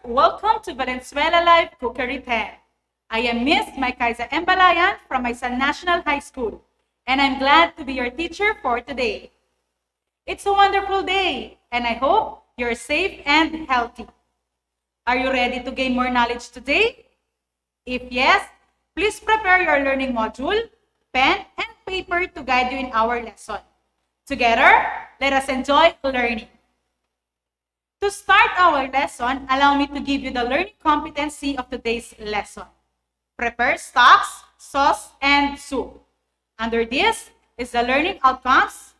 welcome to Valenzuela Live Cookery 10. I am Miss Maykaiza Embalayan from Maisan National High School, and I'm glad to be your teacher for today. It's a wonderful day, and I hope you're safe and healthy. Are you ready to gain more knowledge today? If yes, please prepare your learning module, pen, and paper to guide you in our lesson. Together, let us enjoy learning. To start our lesson, allow me to give you the learning competency of today's lesson. Prepare stocks, sauce, and soup. Under this is the learning outcomes.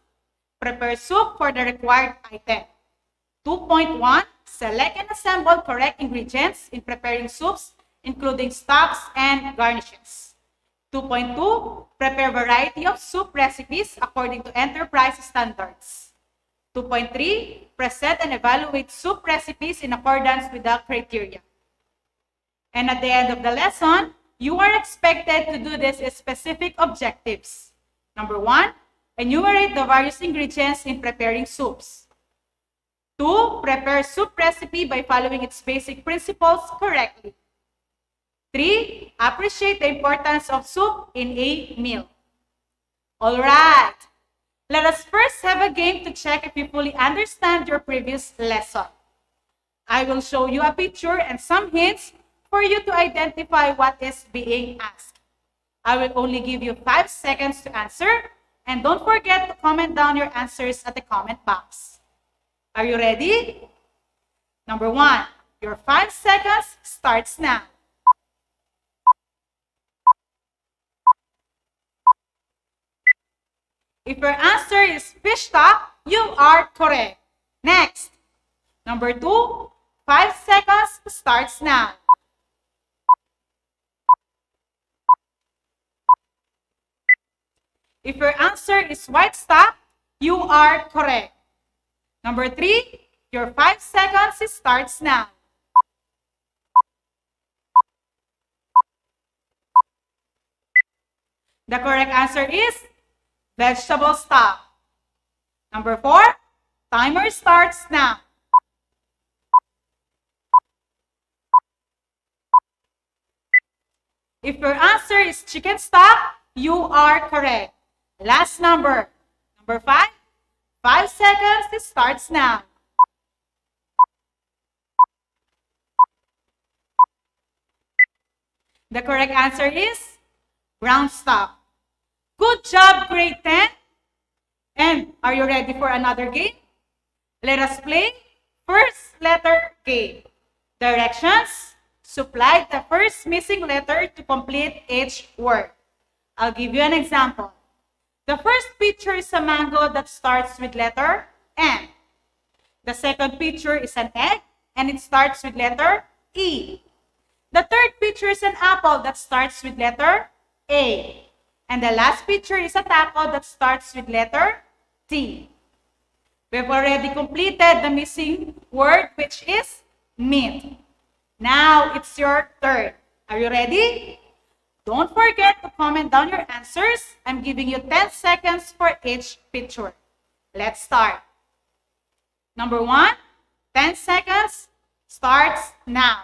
Prepare soup for the required item. 2.1, select and assemble correct ingredients in preparing soups, including stocks and garnishes. 2.2, prepare variety of soup recipes according to enterprise standards. 2.3, present and evaluate soup recipes in accordance with the criteria. And at the end of the lesson, you are expected to do this with specific objectives. Number 1, enumerate the various ingredients in preparing soups. 2, prepare soup recipe by following its basic principles correctly. 3, appreciate the importance of soup in a meal. All right. Let us first have a game to check if you fully understand your previous lesson. I will show you a picture and some hints for you to identify what is being asked. I will only give you 5 seconds to answer, and don't forget to comment down your answers at the comment box. Are you ready? Number 1, your 5 seconds starts now. If your answer is fish stock, you are correct. Next. Number 2, 5 seconds starts now. If your answer is white stock, you are correct. Number 3, your 5 seconds starts now. The correct answer is vegetable stock. Number 4, timer starts now. If your answer is chicken stock, you are correct. Last number, number 5, 5 seconds, it starts now. The correct answer is brown stock. Good job, grade 10. And are you ready for another game? Let us play first letter game. Directions. Supply the first missing letter to complete each word. I'll give you an example. The first picture is a mango that starts with letter N. The second picture is an egg and it starts with letter E. The third picture is an apple that starts with letter A. And the last picture is a taco that starts with letter T. We've already completed the missing word, which is meat. Now it's your turn. Are you ready? Don't forget to comment down your answers. I'm giving you 10 seconds for each picture. Let's start. Number 1, 10 seconds starts now.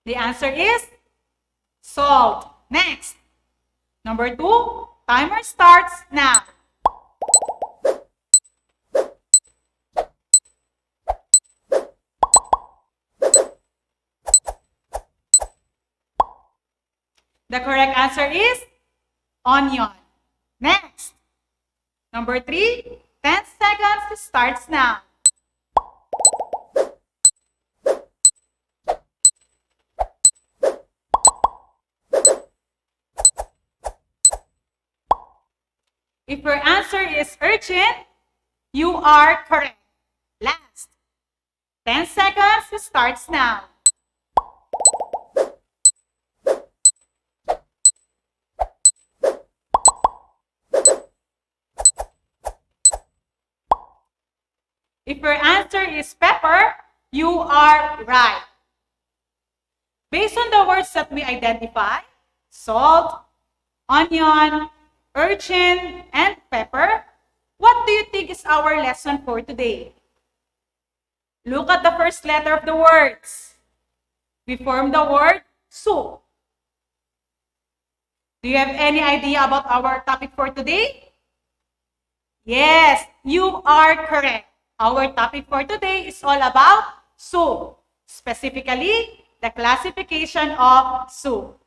The answer is salt. Next. Number 2, timer starts now. The correct answer is onion. Next. Number 3, 10 seconds starts now. If your answer is urgent, you are correct. Last. 10 seconds starts now. If your answer is pepper, you are right. Based on the words that we identify, salt, onion, urchin, and pepper, what do you think is our lesson for today? Look at the first letter of the words. We form the word soup. Do you have any idea about our topic for today? Yes, you are correct. Our topic for today is all about soup, specifically the classification of soup.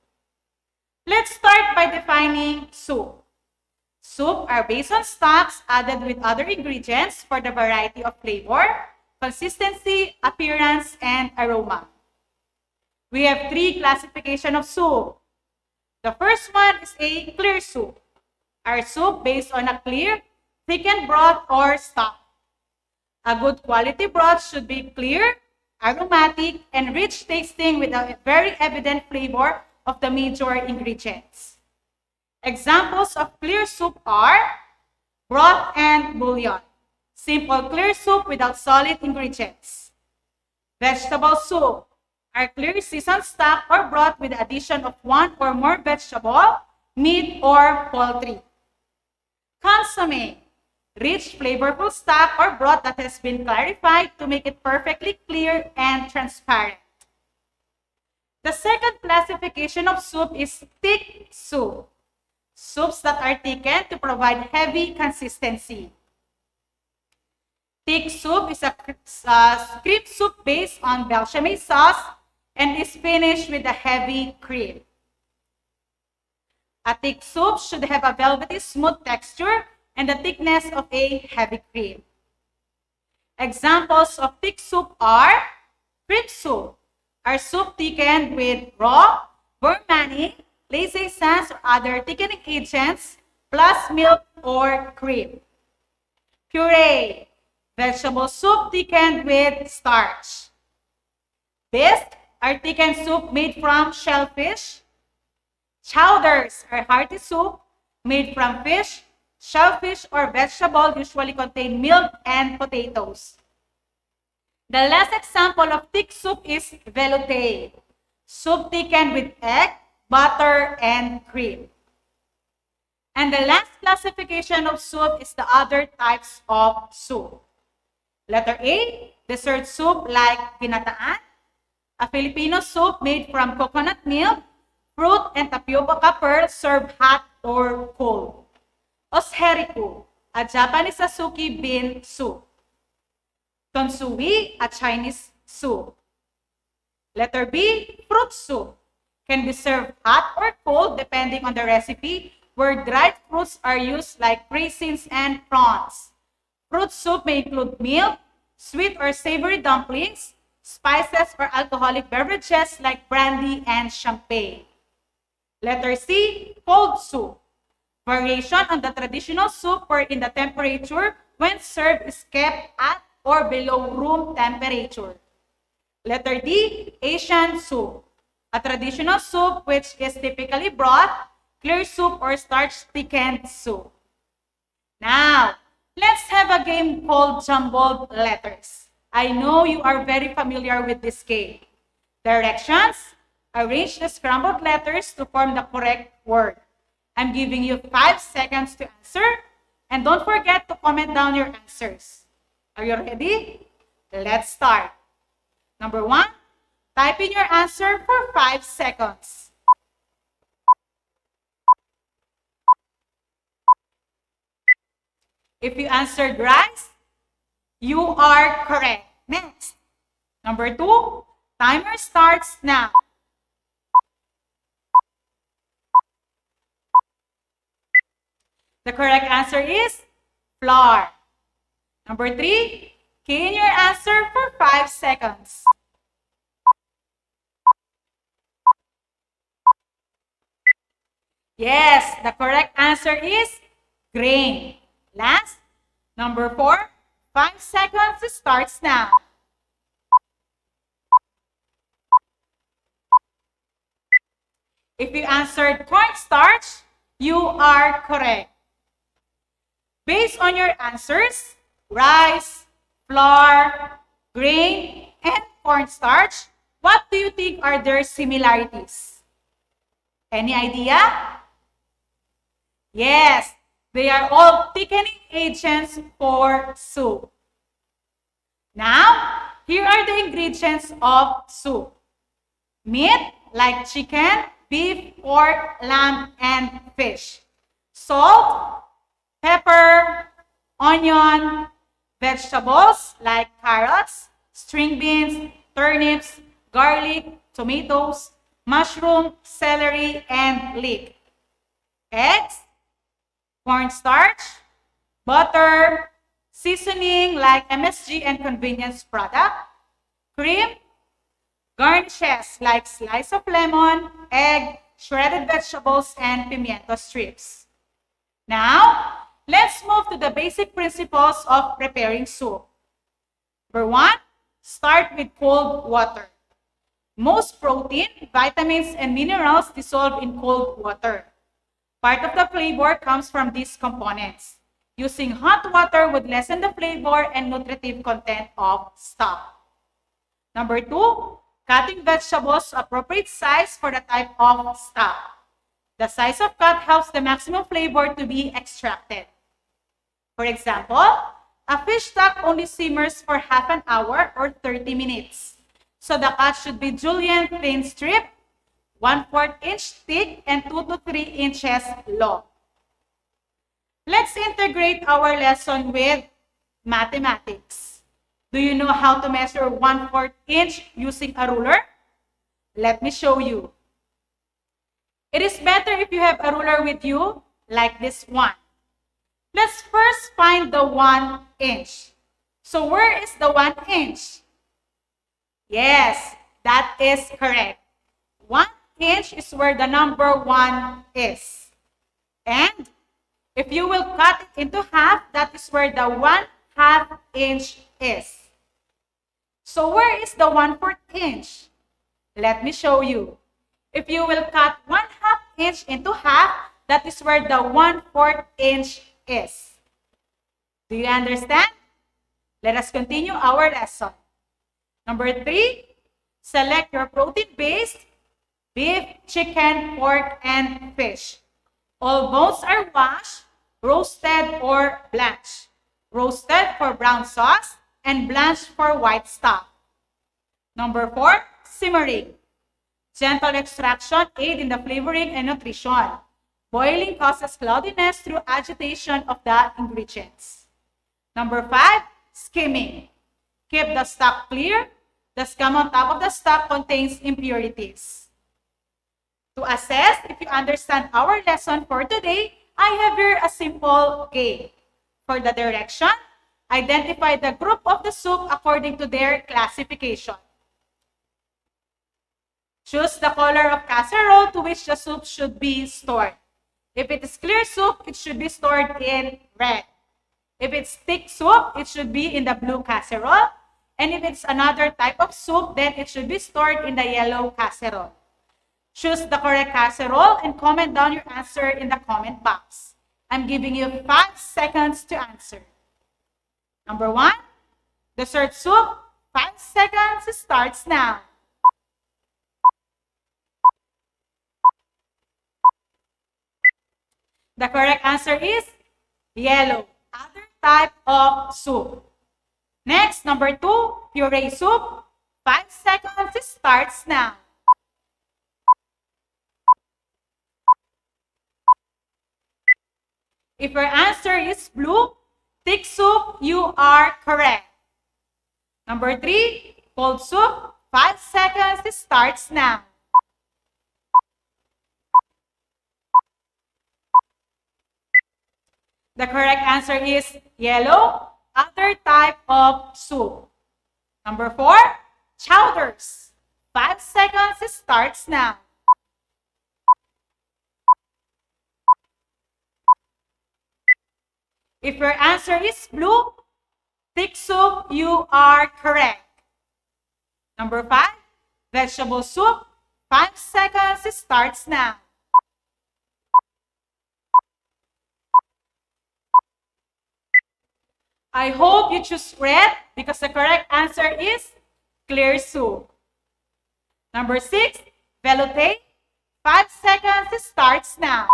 Let's start by defining soup. Soup are based on stocks added with other ingredients for the variety of flavor, consistency, appearance, and aroma. We have three classifications of soup. The first one is a clear soup. Our soup based on a clear, thickened broth or stock. A good quality broth should be clear, aromatic, and rich tasting with a very evident flavor of the major ingredients. Examples of clear soup are broth and bouillon. Simple clear soup without solid ingredients. Vegetable soup are clear seasoned stock or broth with the addition of one or more vegetable, meat, or poultry. Consommé, rich, flavorful stock or broth that has been clarified to make it perfectly clear and transparent. The second classification of soup is thick soup. Soups that are thickened to provide heavy consistency. Thick soup is a cream soup based on bechamel sauce and is finished with a heavy cream. A thick soup should have a velvety smooth texture and the thickness of a heavy cream. Examples of thick soup are cream soup, are soup thickened with raw, gourmand, laissez sans or other thickening agents, plus milk or cream. Puree, vegetable soup thickened with starch. Bisque are thickened soup made from shellfish. Chowders are hearty soup made from fish, shellfish, or vegetable usually contain milk and potatoes. The last example of thick soup is velouté, soup thickened with egg, butter, and cream. And the last classification of soup is the other types of soup. Letter A, dessert soup like ginataan, a Filipino soup made from coconut milk, fruit, and tapioca pearl served hot or cold. Osheriku, a Japanese Azuki bean soup. Tonsui, a Chinese soup. Letter B, fruit soup. Can be served hot or cold depending on the recipe, where dried fruits are used like raisins and prawns. Fruit soup may include milk, sweet or savory dumplings, spices, or alcoholic beverages like brandy and champagne. Letter C, cold soup. Variation on the traditional soup wherein the temperature when served is kept at or below room temperature. Letter D, Asian soup. A traditional soup which is typically broth, clear soup, or starch thickened soup. Now, let's have a game called Jumbled Letters. I know you are very familiar with this game. Directions: arrange the scrambled letters to form the correct word. I'm giving you 5 seconds to answer, and don't forget to comment down your answers. Are you ready? Let's start. Number 1, type in your answer for 5 seconds. If you answered rice, you are correct. Next. Number 2, timer starts now. The correct answer is flour. Number 3, key in your answer for 5 seconds. Yes, the correct answer is grain. Last, number 4, 5 seconds starts now. If you answered cornstarch, you are correct. Based on your answers, rice, flour, grain, and cornstarch, what do you think are their similarities? Any idea? Yes, they are all thickening agents for soup. Now, here are the ingredients of soup. Meat like chicken, beef, pork, lamb, and fish. Salt, pepper, onion, vegetables like carrots, string beans, turnips, garlic, tomatoes, mushroom, celery, and leek. Eggs, cornstarch, butter, seasoning like MSG and convenience product, cream, garnishes like slice of lemon, egg, shredded vegetables, and pimiento strips. Now, let's move to the basic principles of preparing soup. Number 1, start with cold water. Most protein, vitamins, and minerals dissolve in cold water. Part of the flavor comes from these components. Using hot water would lessen the flavor and nutritive content of stock. Number 2, cutting vegetables to appropriate size for the type of stock. The size of cut helps the maximum flavor to be extracted. For example, a fish stock only simmers for half an hour or 30 minutes. So the cut should be julienne thin strip, 1/4 inch thick, and 2 to 3 inches long. Let's integrate our lesson with mathematics. Do you know how to measure 1/4 inch using a ruler? Let me show you. It is better if you have a ruler with you, like this one. Let's first find the 1 inch. So where is the 1 inch? Yes, that is correct. 1 inch is where the number 1 is. And if you will cut it into half, that is where the 1/2 inch is. So where is the 1/4 inch? Let me show you. If you will cut 1/2 inch into half, that is where the 1/4 inch is. Do you understand? Let us continue our lesson. Number 3, select your protein-based beef, chicken, pork, and fish. All bones are washed, roasted, or blanched. Roasted for brown sauce and blanched for white stock. Number 4, simmering. Gentle extraction aid in the flavoring and nutrition. Boiling causes cloudiness through agitation of the ingredients. Number 5, skimming. Keep the stock clear. The scum on top of the stock contains impurities. To assess if you understand our lesson for today, I have here a simple game. For the direction, identify the group of the soup according to their classification. Choose the color of casserole to which the soup should be stored. If it is clear soup, it should be stored in red. If it's thick soup, it should be in the blue casserole. And if it's another type of soup, then it should be stored in the yellow casserole. Choose the correct casserole and comment down your answer in the comment box. I'm giving you 5 seconds to answer. Number 1, dessert soup. 5 seconds starts now. The correct answer is yellow, other type of soup. Next, number 2, puree soup. 5 seconds starts now. If your answer is blue, thick soup, you are correct. Number 3, cold soup. 5 seconds starts now. The correct answer is yellow, other type of soup. Number 4, chowders. 5 seconds starts now. If your answer is blue, thick soup, you are correct. Number 5, vegetable soup. 5 seconds starts now. I hope you choose red because the correct answer is clear soup. Number 6, velouté. 5 seconds starts now.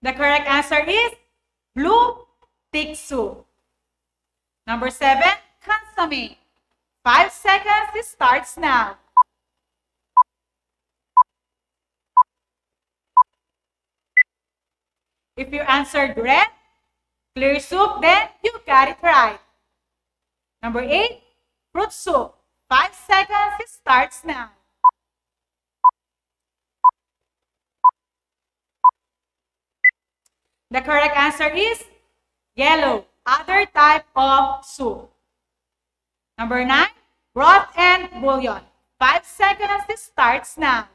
The correct answer is blue thick soup. Number 7, consomme. 5 seconds, it starts now. If you answered red, clear soup, then you got it right. Number 8, fruit soup. 5 seconds, it starts now. The correct answer is yellow, other type of soup. Number 9, broth and bouillon. 5 seconds, it starts now.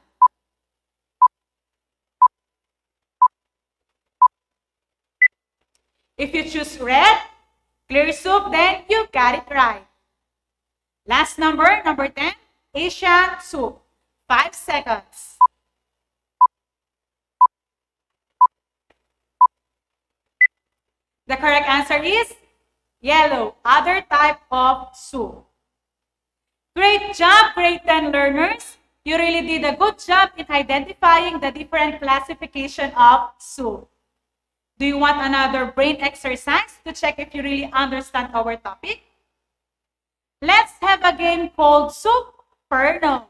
If you choose red, clear soup, then you got it right. Last number, number 10, Asian soup. 5 seconds. The correct answer is yellow, other type of soup. Great job, grade 10 learners. You really did a good job in identifying the different classification of soup. Do you want another brain exercise to check if you really understand our topic? Let's have a game called Soup per Noun.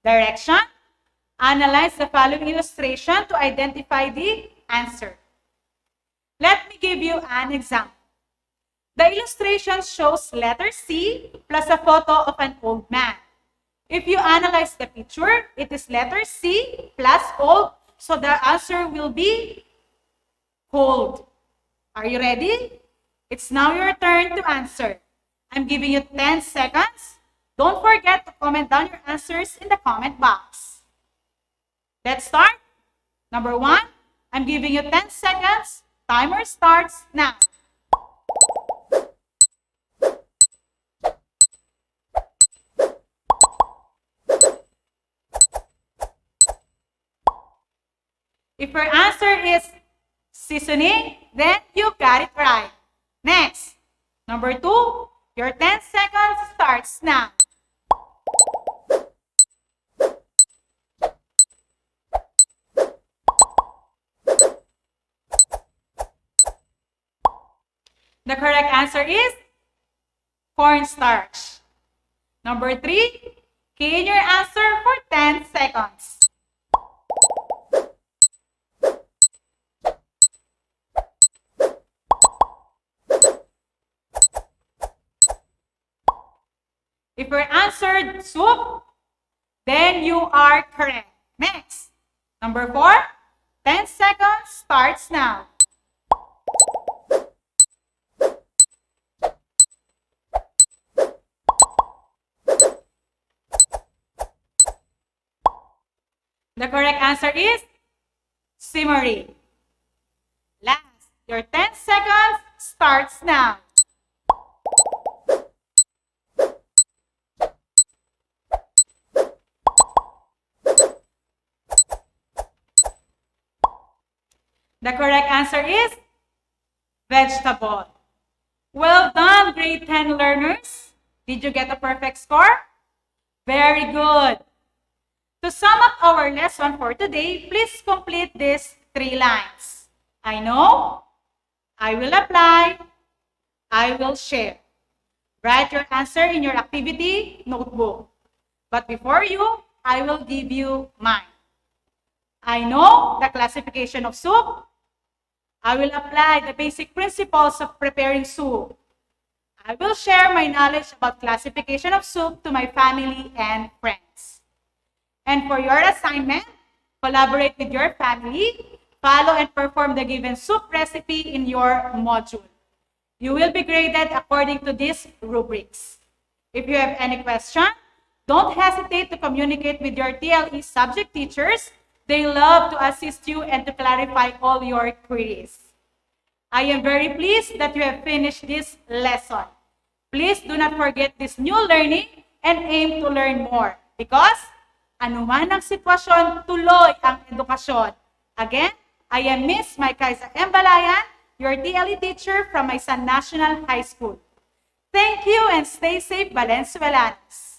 Direction: analyze the following illustration to identify the answer. Let me give you an example. The illustration shows letter C plus a photo of an old man. If you analyze the picture, it is letter C plus old, so the answer will be cold. Are you ready? It's now your turn to answer. I'm giving you 10 seconds. Don't forget to comment down your answers in the comment box. Let's start. Number 1, I'm giving you 10 seconds. Timer starts now. If your answer is seasoning, then you got it right. Next, number 2, your 10 seconds starts now. The correct answer is cornstarch. Number 3, key in your answer for 10 seconds. If you answered soup, then you are correct. Next, number 4, 10 seconds starts now. The correct answer is simmering. Last, your 10 seconds starts now. The correct answer is vegetable. Well done, grade 10 learners. Did you get a perfect score? Very good. To sum up our lesson for today, please complete these 3 lines. I know, I will apply, I will share. Write your answer in your activity notebook. But before you, I will give you mine. I know the classification of soup. I will apply the basic principles of preparing soup. I will share my knowledge about classification of soup to my family and friends. And for your assignment, collaborate with your family, follow and perform the given soup recipe in your module. You will be graded according to these rubrics. If you have any question, don't hesitate to communicate with your TLE subject teachers. They love to assist you and to clarify all your queries. I am very pleased that you have finished this lesson. Please do not forget this new learning and aim to learn more because anuman ang sitwasyon, tuloy ang edukasyon. Again, I am Miss Maykaiza Embalayan, your TLE teacher from Maysan National High School. Thank you and stay safe, Valenzuelanos.